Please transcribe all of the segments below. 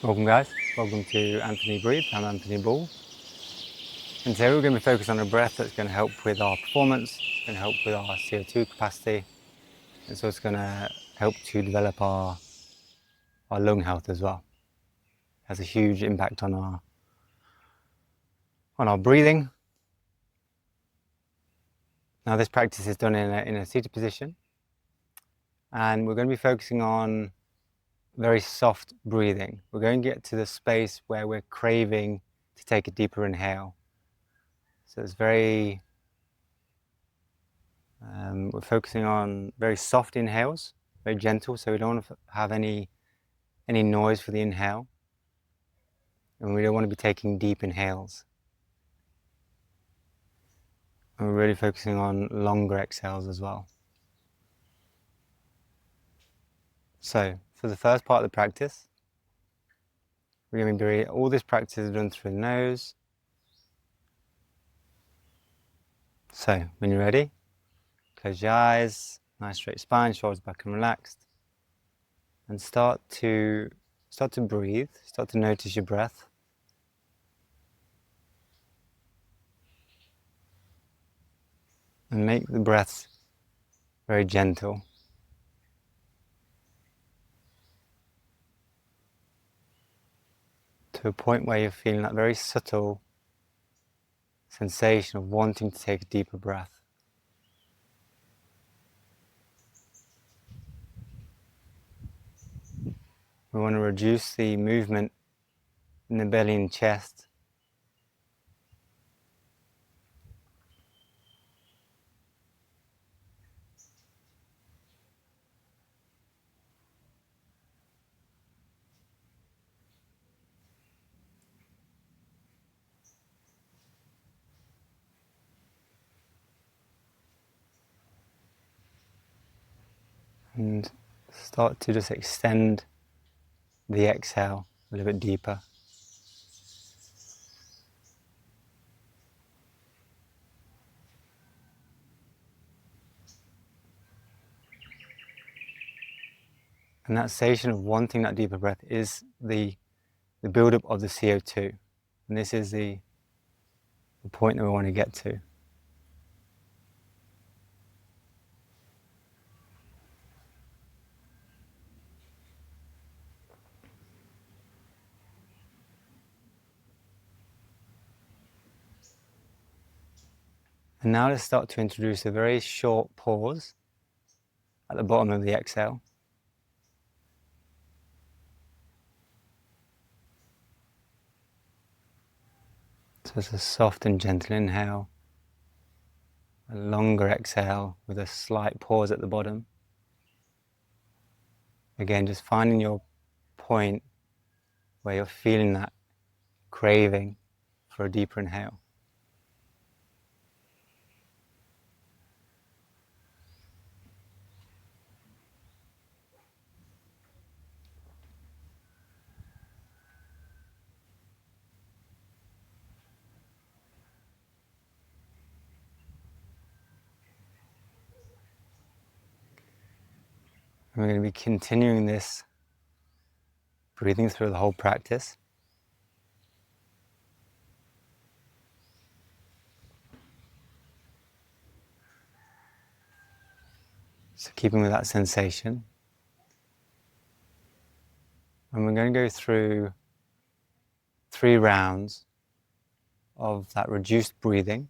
Welcome guys, welcome to Anthony Breathe. I'm Anthony Ball, and today we're going to be focused on a breath that's going to help with our performance, it's going to help with our CO2 capacity, and so it's going to help to develop our lung health as well. It has a huge impact on our breathing. Now this practice is done in a seated position, and we're going to be focusing on very soft breathing. We're going to get to the space where we're craving to take a deeper inhale. So it's we're focusing on very soft inhales, very gentle, so we don't want to have any noise for the inhale, and we don't want to be taking deep inhales. And we're really focusing on longer exhales as well. So for the first part of the practice, we're going to be doing all this practice is done through the nose. So when you're ready, close your eyes, nice straight spine, shoulders back and relaxed, and start to breathe, start to notice your breath. And make the breath very gentle. To a point where you're feeling that very subtle sensation of wanting to take a deeper breath. We want to reduce the movement in the belly and chest. And start to just extend the exhale a little bit deeper. And that sensation of wanting that deeper breath is the buildup of the CO2. And this is the point that we want to get to. And now let's start to introduce a very short pause at the bottom of the exhale. So it's a soft and gentle inhale, a longer exhale with a slight pause at the bottom. Again, just finding your point where you're feeling that craving for a deeper inhale. And we're going to be continuing this breathing through the whole practice. So keeping with that sensation. And we're going to go through 3 rounds of that reduced breathing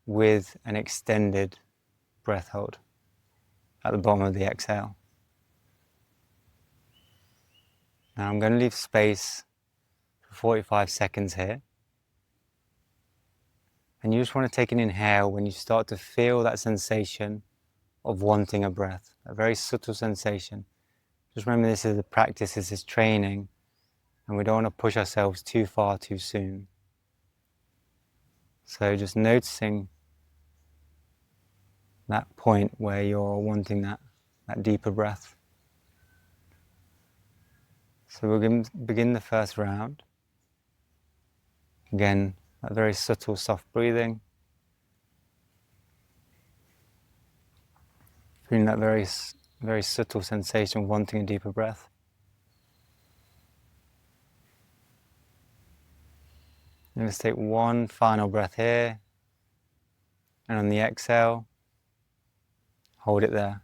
with an extended breath hold at the bottom of the exhale. Now I'm going to leave space for 45 seconds here. And you just want to take an inhale when you start to feel that sensation of wanting a breath, a very subtle sensation. Just remember, this is a practice, this is training, and we don't want to push ourselves too far too soon. So just noticing that point where you're wanting that deeper breath. So we're going to begin the first round. Again, that very subtle, soft breathing. Feeling that very subtle sensation of wanting a deeper breath. Let's take one final breath here, and on the exhale, hold it there.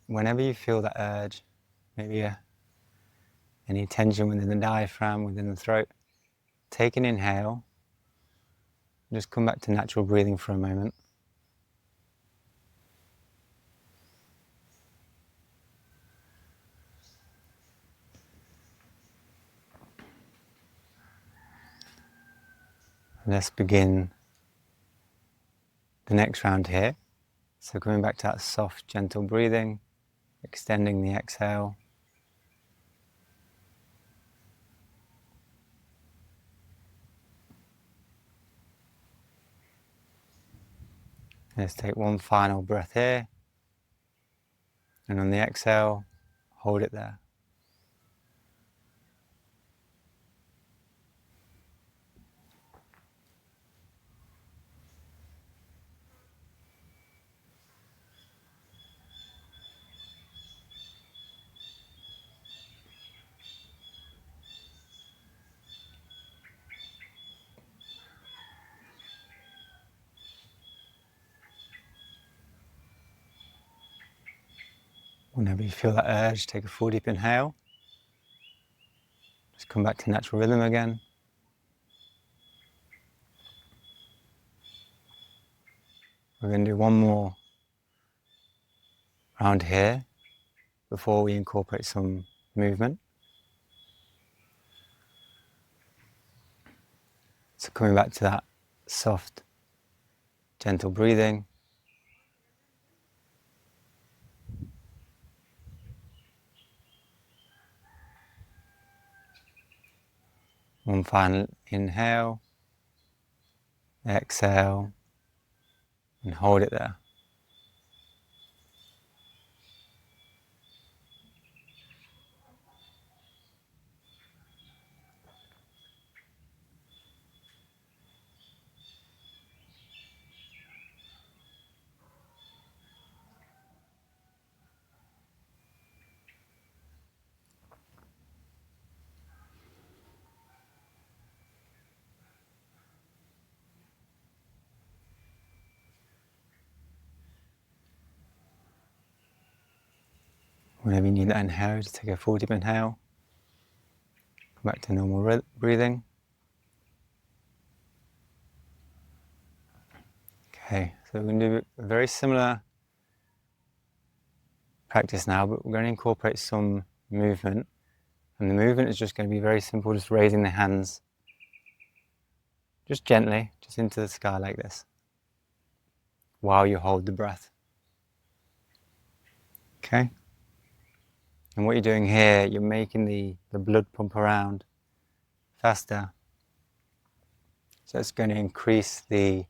Whenever you feel that urge, maybe any tension within the diaphragm, within the throat, take an inhale. Just come back to natural breathing for a moment. Let's begin the next round here. So coming back to that soft, gentle breathing, extending the exhale. Let's take one final breath here, and on the exhale, hold it there. Whenever you feel that urge, take a full deep inhale. Just come back to natural rhythm again. We're going to do one more round here before we incorporate some movement. So coming back to that soft, gentle breathing. One final inhale, exhale, and hold it there. Whenever you need that inhale, just take a full deep inhale. Come back to normal breathing. Okay, so we're going to do a very similar practice now, but we're going to incorporate some movement. And the movement is just going to be very simple, just raising the hands, just gently, just into the sky like this, while you hold the breath. Okay? And what you're doing here, you're making the blood pump around faster. So it's going to increase the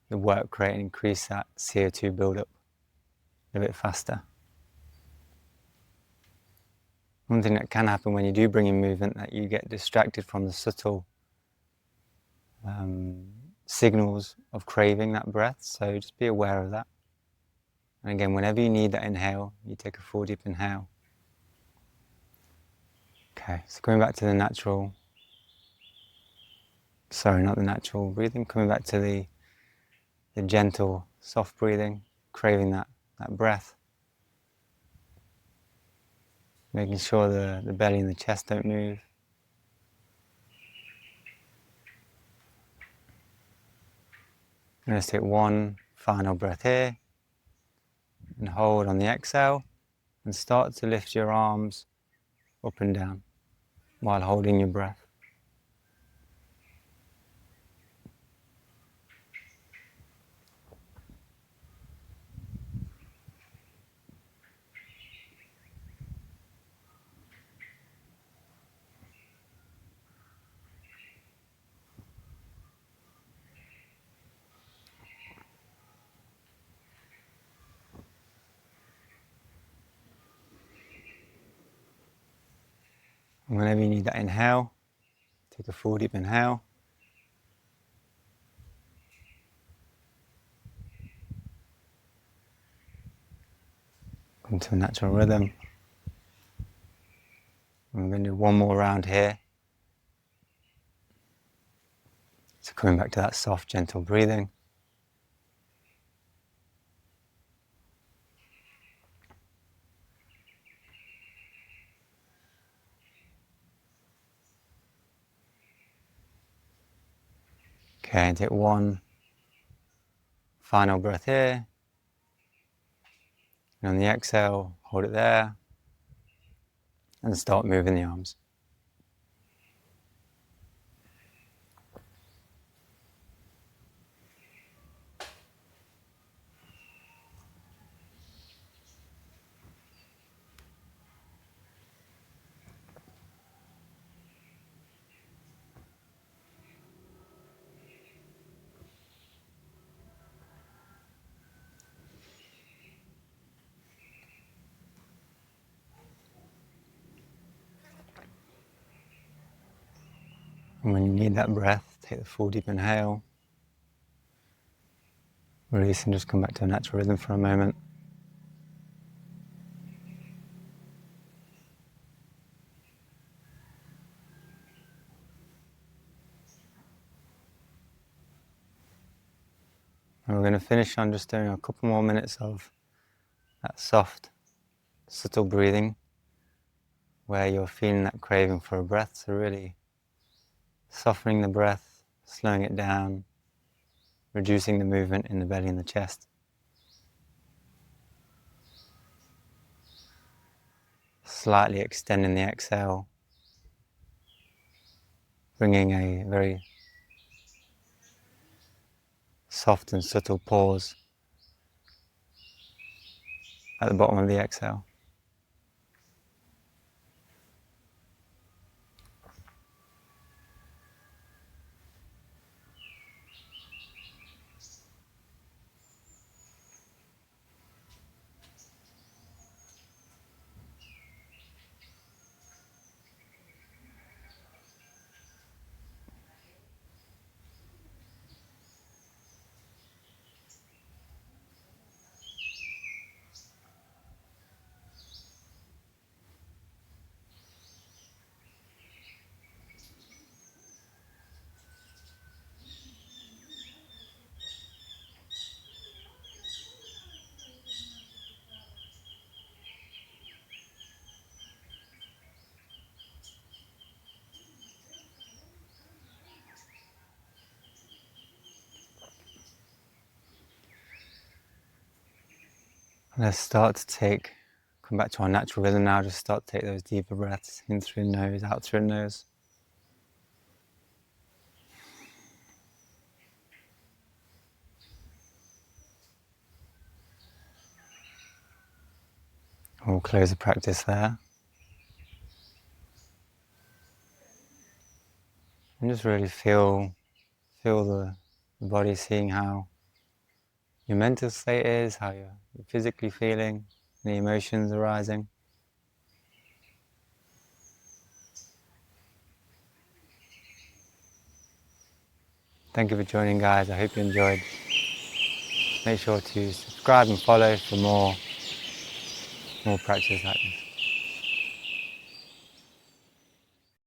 work rate and increase that CO2 buildup a bit faster. One thing that can happen when you do bring in movement, that you get distracted from the subtle signals of craving that breath. So just be aware of that. And again, whenever you need that inhale, you take a full deep inhale. Okay, so coming back to the natural, not the natural breathing, coming back to the gentle, soft breathing, craving that breath. Making sure the belly and the chest don't move. I'm going to take one final breath here and hold on the exhale and start to lift your arms up and down while holding your breath. And whenever you need that inhale, take a full deep inhale. Come to a natural rhythm. And we're going to do one more round here. So coming back to that soft, gentle breathing. Okay, and take one final breath here. And on the exhale, hold it there. And start moving the arms. And when you need that breath, take the full deep inhale. Release and just come back to a natural rhythm for a moment. And we're going to finish on just doing a couple more minutes of that soft, subtle breathing where you're feeling that craving for a breath. So really softening the breath, slowing it down, reducing the movement in the belly and the chest. Slightly extending the exhale, bringing a very soft and subtle pause at the bottom of the exhale. Let's start to come back to our natural rhythm now. Just start to take those deeper breaths in through the nose, out through the nose. We'll close the practice there. And just really feel the body, seeing how your mental state is, how you're physically feeling, the emotions arising. Thank you for joining, guys. I hope you enjoyed. Make sure to subscribe and follow for more practice like this.